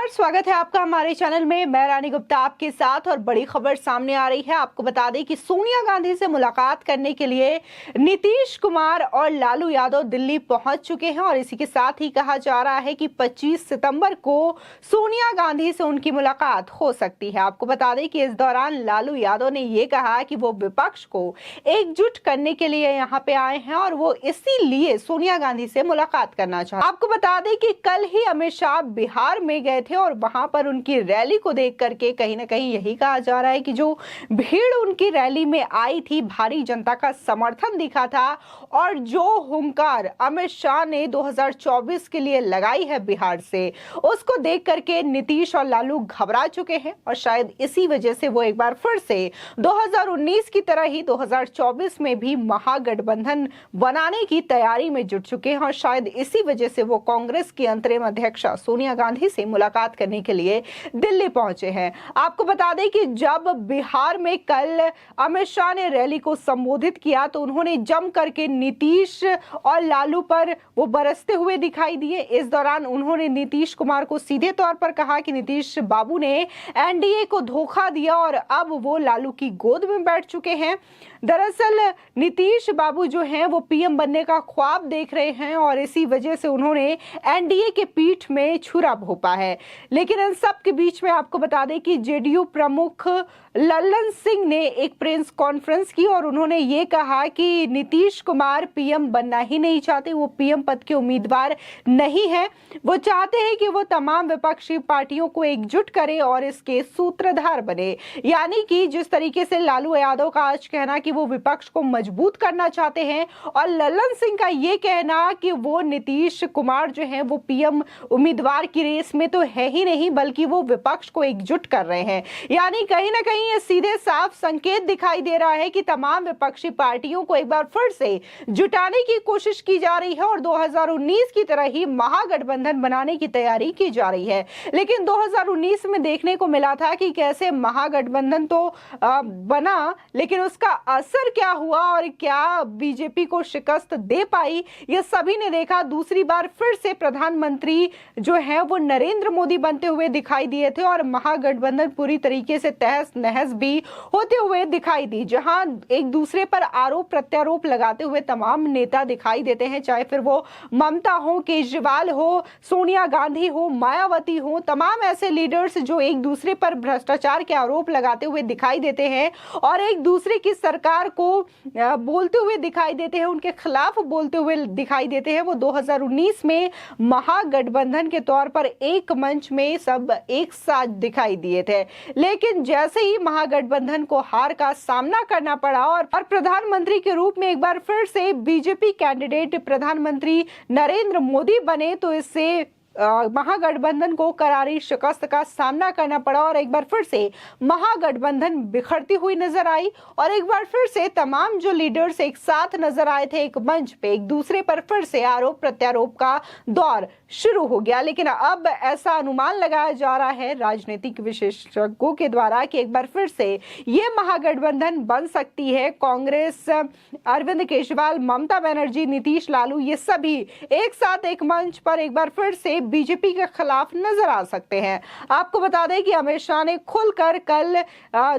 नमस्कार, स्वागत है आपका हमारे चैनल में। मैं रानी गुप्ता आपके साथ और बड़ी खबर सामने आ रही है। आपको बता दें कि सोनिया गांधी से मुलाकात करने के लिए नीतीश कुमार और लालू यादव दिल्ली पहुंच चुके हैं और इसी के साथ ही कहा जा रहा है कि 25 सितंबर को सोनिया गांधी से उनकी मुलाकात हो सकती है। आपको बता दें कि इस दौरान लालू यादव ने यह कहा कि वो विपक्ष को एकजुट करने के लिए यहाँ पे आए हैं और वो इसीलिए सोनिया गांधी से मुलाकात करना चाहते हैं। आपको बता दें कि कल ही अमित शाह बिहार में गए थे और वहां पर उनकी रैली को देख करके कहीं ना कहीं यही कहा जा रहा है कि जो भीड़ उनकी रैली में आई थी, भारी जनता का समर्थन दिखा था और जो हुंकार अमित शाह ने 2024 के लिए लगाई है बिहार से, उसको देख करके नीतीश और लालू घबरा चुके हैं और शायद इसी वजह से वो एक बार फिर से 2019 की तरह ही 2024 में भी महागठबंधन बनाने की तैयारी में जुट चुके हैं और शायद इसी वजह से वो कांग्रेस की अंतरिम अध्यक्षा सोनिया गांधी से मुलाकात करने के लिए दिल्ली पहुंचे हैं। आपको बता दें कि जब बिहार में कल अमित शाह ने रैली को संबोधित किया तो उन्होंने जम करके नीतीश और लालू पर वो बरसते हुए दिखाई दिए। इस दौरान उन्होंने नीतीश कुमार को सीधे तौर पर कहा कि नीतीश बाबू ने एनडीए को धोखा दिया और अब वो लालू की गोद में बैठ चुके हैं। दरअसल नीतीश बाबू जो हैं वो पीएम बनने का ख्वाब देख रहे हैं और इसी वजह से उन्होंने एनडीए के पीठ में छुरा भोंपा है। लेकिन इन सब के बीच में आपको बता दें कि जेडीयू प्रमुख लल्लन सिंह ने एक प्रेस कॉन्फ्रेंस की और उन्होंने ये कहा कि नीतीश कुमार पीएम बनना ही नहीं चाहते, वो पीएम पद के उम्मीदवार नहीं है। वो चाहते हैं कि वो तमाम विपक्षी पार्टियों को एकजुट करे और इसके सूत्रधार बने। यानी कि जिस तरीके से लालू यादव का आज कहना कि वो विपक्ष को मजबूत करना चाहते हैं और लल्लन सिंह का ये कहना कि वो नीतीश कुमार जो है वो पीएम उम्मीदवार की रेस में तो है ही नहीं बल्कि वो विपक्ष को एकजुट कर रहे हैं। यानी कहीं ना कहीं ये सीधे साफ संकेत दिखाई दे रहा है कि तमाम विपक्षी पार्टियों को एक बार फिर से जुटाने की कोशिश की जा रही है और 2019 की तरह ही महागठबंधन बनाने की तैयारी की जा रही है। लेकिन 2019 में देखने को मिला था कि कैसे महागठबंधन तो बना, लेकिन उसका असर क्या हुआ और क्या बीजेपी को शिकस्त दे पाई, ये सभी ने देखा। दूसरी बार फिर से प्रधानमंत्री जो है वो नरेंद्र मोदी बनते हुए दिखाई दिए थे और महागठबंधन पूरी तरीके से तहस नहस भी होते हुए दिखाई दी, जहां एक दूसरे पर आरोप प्रत्यारोप लगाते हुए तमाम नेता दिखाई देते हैं, चाहे फिर वो ममता हो, केजरीवाल हो, सोनिया गांधी हो, मायावती हो, तमाम ऐसे लीडर्स जो एक दूसरे पर भ्रष्टाचार के आरोप लगाते हुए दिखाई देते हैं और एक दूसरे की सरकार को बोलते हुए दिखाई देते हैं, उनके खिलाफ बोलते हुए दिखाई देते हैं। वो 2019 में महागठबंधन के तौर पर एक मंच में सब एक साथ दिखाई दिए थे। लेकिन जैसे ही महागठबंधन को हार का सामना करना पड़ा और प्रधानमंत्री के रूप में एक बार फिर से बीजेपी कैंडिडेट प्रधानमंत्री नरेंद्र मोदी बने तो इससे महागठबंधन को करारी शिकस्त का सामना करना पड़ा और एक बार फिर से महागठबंधन बिखरती हुई नजर आई और एक बार फिर से तमाम जो लीडर्स एक साथ नजर आए थे एक मंच पे, एक दूसरे पर फिर से आरोप प्रत्यारोप का दौर शुरू हो गया। लेकिन अब ऐसा अनुमान लगाया जा रहा है राजनीतिक विशेषज्ञों के द्वारा कि एक बार फिर से ये महागठबंधन बन सकती है। कांग्रेस, अरविंद केजरीवाल, ममता बनर्जी, नीतीश, लालू, ये सभी एक साथ एक मंच पर एक बार फिर से बीजेपी के खिलाफ नजर आ सकते हैं। आपको बता दें कि अमित शाह ने खुलकर कल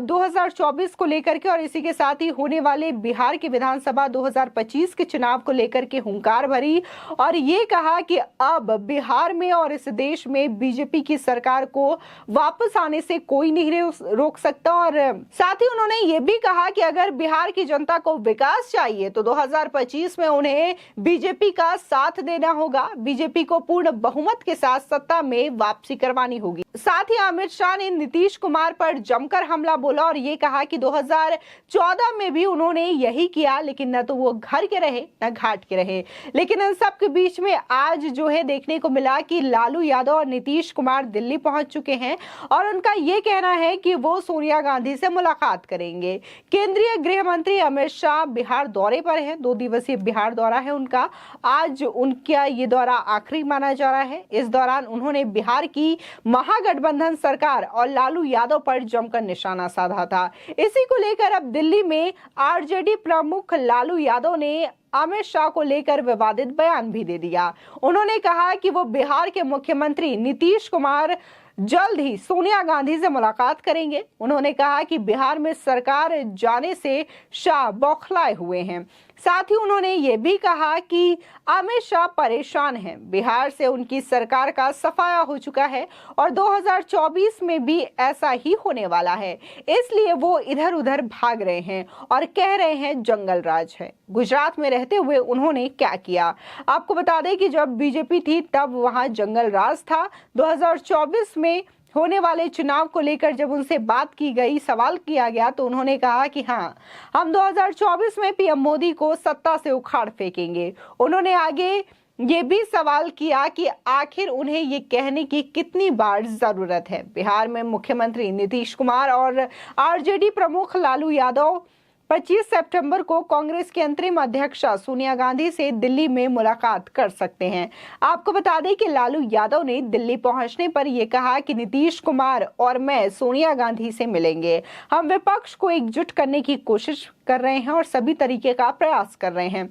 2024 को लेकर के और इसी के साथ ही होने वाले बिहार की विधानसभा 2025 के चुनाव को लेकर के हुंकार भरी और ये कहा कि अब बिहार में और इस देश में बीजेपी की सरकार को वापस आने से कोई नहीं रोक सकता और साथ ही उन्होंने ये भी कहा कि अगर बिहार की जनता को विकास चाहिए तो 2025 में उन्हें बीजेपी का साथ देना होगा, बीजेपी को पूर्ण बहुमत के साथ सत्ता में वापसी करवानी होगी। साथ ही अमित शाह ने नीतीश कुमार पर जमकर हमला बोला और ये कहा कि 2014 में भी उन्होंने यही किया, लेकिन न तो वो घर के रहे न घाट के रहे। लेकिन इन सब के बीच में आज जो है देखने को मिला कि लालू यादव और नीतीश कुमार दिल्ली पहुंच चुके हैं और उनका ये कहना है कि वो सोनिया गांधी से मुलाकात करेंगे। केंद्रीय गृह मंत्री अमित शाह बिहार दौरे पर हैं, 2 दिवसीय बिहार दौरा है उनका। आज उनका ये दौरा आखिरी माना जा रहा है। इस दौरान उन्होंने बिहार की महागठबंधन सरकार और लालू यादव पर जमकर निशाना साधा था। इसी को लेकर अब दिल्ली में आरजेडी प्रमुख लालू यादव ने अमित शाह को लेकर विवादित बयान भी दे दिया। उन्होंने कहा कि वो बिहार के मुख्यमंत्री नीतीश कुमार जल्द ही सोनिया गांधी से मुलाकात करेंगे। उन्होंने कहा कि बिहार में सरकार जाने से शाह बौखलाए हुए हैं। साथ ही उन्होंने ये भी कहा कि अमित शाह परेशान हैं। बिहार से उनकी सरकार का सफाया हो चुका है और 2024 में भी ऐसा ही होने वाला है, इसलिए वो इधर उधर भाग रहे हैं और कह रहे हैं जंगल राज है। गुजरात में रहते हुए उन्होंने क्या किया, आपको बता दें कि जब बीजेपी थी तब वहां जंगल राज था। 2024 में होने वाले चुनाव को लेकर जब उनसे बात की गई, सवाल किया गया, तो उन्होंने कहा कि हाँ, हम 2024 में पीएम मोदी को सत्ता से उखाड़ फेंकेंगे। उन्होंने आगे ये भी सवाल किया कि आखिर उन्हें ये कहने की कितनी बार जरूरत है। बिहार में मुख्यमंत्री नीतीश कुमार और आरजेडी प्रमुख लालू यादव 25 सितंबर को कांग्रेस की अंतरिम अध्यक्षा सोनिया गांधी से दिल्ली में मुलाकात कर सकते हैं। आपको बता दें कि लालू यादव ने दिल्ली पहुंचने पर यह कहा कि नीतीश कुमार और मैं सोनिया गांधी से मिलेंगे। हम विपक्ष को एकजुट करने की कोशिश कर रहे हैं और सभी तरीके का प्रयास कर रहे हैं।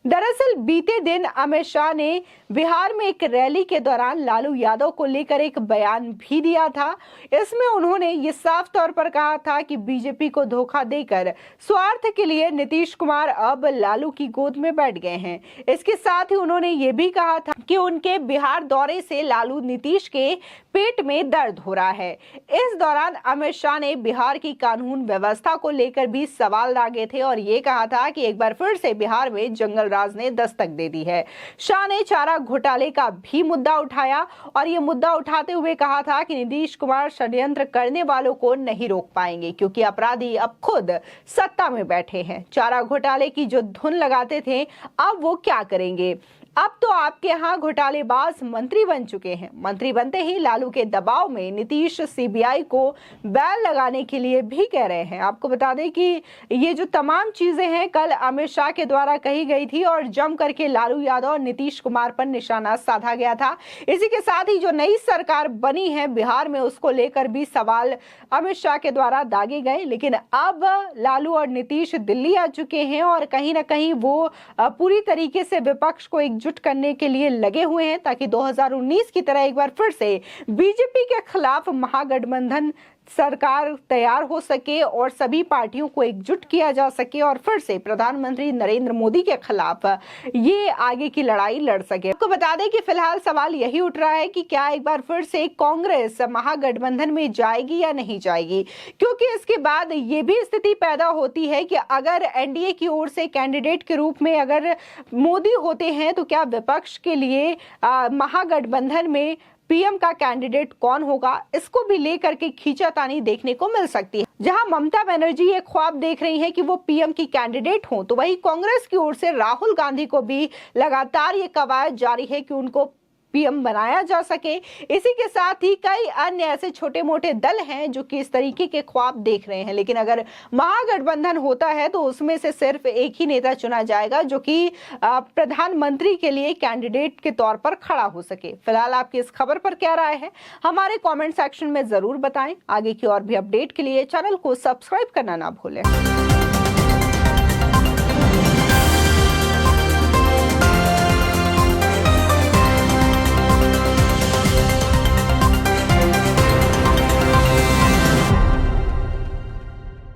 दरअसल बीते दिन अमित शाह ने बिहार में एक रैली के दौरान लालू यादव को लेकर एक बयान भी दिया था। इसमें उन्होंने ये साफ तौर पर कहा था कि बीजेपी को धोखा देकर स्वार्थ के लिए नीतीश कुमार अब लालू की गोद में बैठ गए हैं। इसके साथ ही उन्होंने ये भी कहा था कि उनके बिहार दौरे से लालू नीतीश के पेट में दर्द हो रहा है। इस दौरान अमित शाह ने बिहार की कानून व्यवस्था को लेकर भी सवाल दागे थे और ये कहा था कि एक बार फिर से बिहार में जंगल राज ने दस्तक दे दी है। शाह ने चारा घोटाले का भी मुद्दा उठाया और ये मुद्दा उठाते हुए कहा था कि नीतीश कुमार षड्यंत्र करने वालों को नहीं रोक पाएंगे क्योंकि अपराधी अब खुद सत्ता में बैठे हैं। चारा घोटाले की जो धुन लगाते थे, अब वो क्या करेंगे? अब तो आपके यहाँ घोटालेबाज मंत्री बन चुके हैं। मंत्री बनते ही लालू के दबाव में नीतीश सीबीआई को बैन लगाने के लिए भी कह रहे हैं। आपको बता दें कि ये जो तमाम चीजें हैं कल अमित शाह के द्वारा कही गई थी और जम करके लालू यादव और नीतीश कुमार पर निशाना साधा गया था। इसी के साथ ही जो नई सरकार बनी है बिहार में, उसको लेकर भी सवाल अमित शाह के द्वारा दागे गए। लेकिन अब लालू और नीतीश दिल्ली आ चुके हैं और कहीं ना कहीं वो पूरी तरीके से विपक्ष को एकजुट करने के लिए लगे हुए हैं ताकि 2019 की तरह एक बार फिर से बीजेपी के खिलाफ महागठबंधन सरकार तैयार हो सके और सभी पार्टियों को एकजुट किया जा सके और फिर से प्रधानमंत्री नरेंद्र मोदी के खिलाफ ये आगे की लड़ाई लड़ सके। आपको बता दें कि फिलहाल सवाल यही उठ रहा है कि क्या एक बार फिर से कांग्रेस महागठबंधन में जाएगी या नहीं जाएगी, क्योंकि इसके बाद ये भी स्थिति पैदा होती है कि अगर एनडीए की ओर से कैंडिडेट के रूप में अगर मोदी होते हैं तो क्या विपक्ष के लिए महागठबंधन में पीएम का कैंडिडेट कौन होगा, इसको भी लेकर के खींचातानी देखने को मिल सकती है। जहां ममता बनर्जी ये ख्वाब देख रही हैं कि वो पीएम की कैंडिडेट हों, तो वही कांग्रेस की ओर से राहुल गांधी को भी लगातार ये कवायद जारी है कि उनको पीएम बनाया जा सके। इसी के साथ ही कई अन्य ऐसे छोटे मोटे दल हैं जो कि इस तरीके के ख्वाब देख रहे हैं। लेकिन अगर महागठबंधन होता है तो उसमें से सिर्फ एक ही नेता चुना जाएगा जो कि प्रधानमंत्री के लिए कैंडिडेट के तौर पर खड़ा हो सके। फिलहाल आपकी इस खबर पर क्या राय है, हमारे कमेंट सेक्शन में जरूर बताएं। आगे की और भी अपडेट के लिए चैनल को सब्सक्राइब करना ना भूलें।